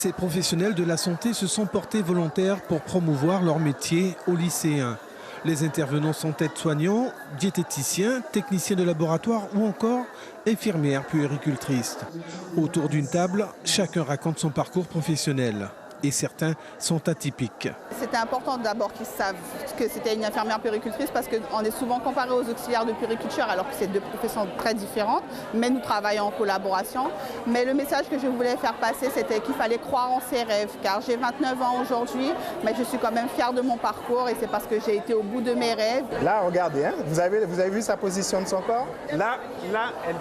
Ces professionnels de la santé se sont portés volontaires pour promouvoir leur métier aux lycéens. Les intervenants sont aides-soignants, diététiciens, techniciens de laboratoire ou encore infirmières puéricultrices. Autour d'une table, chacun raconte son parcours professionnel. Et certains sont atypiques. C'était important d'abord qu'ils savent que c'était une infirmière puéricultrice parce qu'on est souvent comparé aux auxiliaires de puériculture alors que c'est deux professions très différentes, mais nous travaillons en collaboration. Mais le message que je voulais faire passer, c'était qu'il fallait croire en ses rêves, car j'ai 29 ans aujourd'hui, mais je suis quand même fière de mon parcours et c'est parce que j'ai été au bout de mes rêves. Là, regardez, hein, vous avez vu sa position de son corps? Là,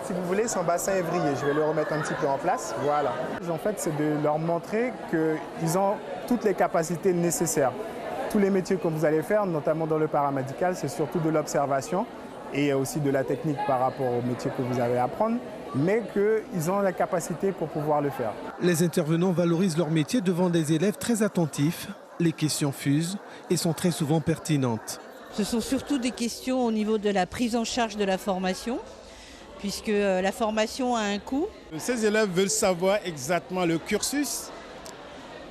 si vous voulez, son bassin est vrillé. Je vais le remettre un petit peu en place. Voilà. En fait, c'est de leur montrer qu'ils ont toutes les capacités nécessaires. Tous les métiers que vous allez faire, notamment dans le paramédical, c'est surtout de l'observation et aussi de la technique par rapport au métier que vous avez à apprendre, mais qu'ils ont la capacité pour pouvoir le faire. Les intervenants valorisent leur métier devant des élèves très attentifs. Les questions fusent et sont très souvent pertinentes. Ce sont surtout des questions au niveau de la prise en charge de la formation, puisque la formation a un coût. Ces élèves veulent savoir exactement le cursus,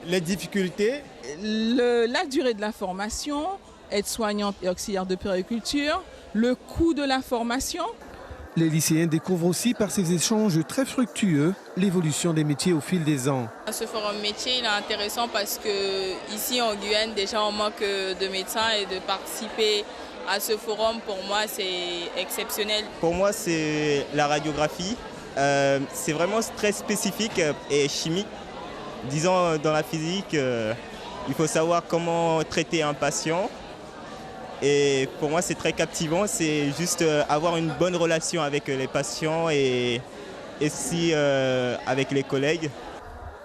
les difficultés. La durée de la formation, aide-soignante et auxiliaire de puériculture, le coût de la formation. Les lycéens découvrent aussi par ces échanges très fructueux l'évolution des métiers au fil des ans. Ce forum métier il est intéressant parce que ici en Guyane, déjà on manque de médecins et de participer à ce forum, pour moi c'est exceptionnel. Pour moi c'est la radiographie, c'est vraiment très spécifique et chimique. Disons dans la physique, il faut savoir comment traiter un patient. Et pour moi, c'est très captivant. C'est juste avoir une bonne relation avec les patients et aussi avec les collègues.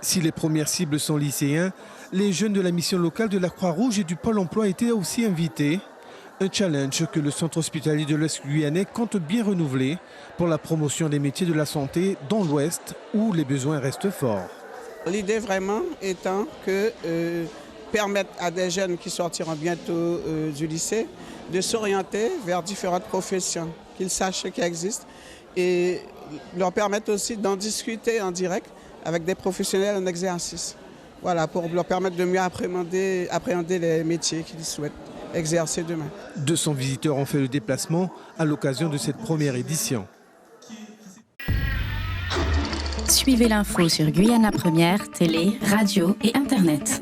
Si les premières cibles sont lycéens, les jeunes de la mission locale de la Croix-Rouge et du Pôle emploi étaient aussi invités. Un challenge que le centre hospitalier de l'Ouest guyanais compte bien renouveler pour la promotion des métiers de la santé dans l'Ouest où les besoins restent forts. L'idée vraiment étant que permettre à des jeunes qui sortiront bientôt du lycée de s'orienter vers différentes professions, qu'ils sachent ce qui existe et leur permettre aussi d'en discuter en direct avec des professionnels en exercice. Voilà, pour leur permettre de mieux appréhender les métiers qu'ils souhaitent exercer demain. 200 visiteurs ont fait le déplacement à l'occasion de cette première édition. Suivez l'info sur Guyana Première, télé, radio et Internet.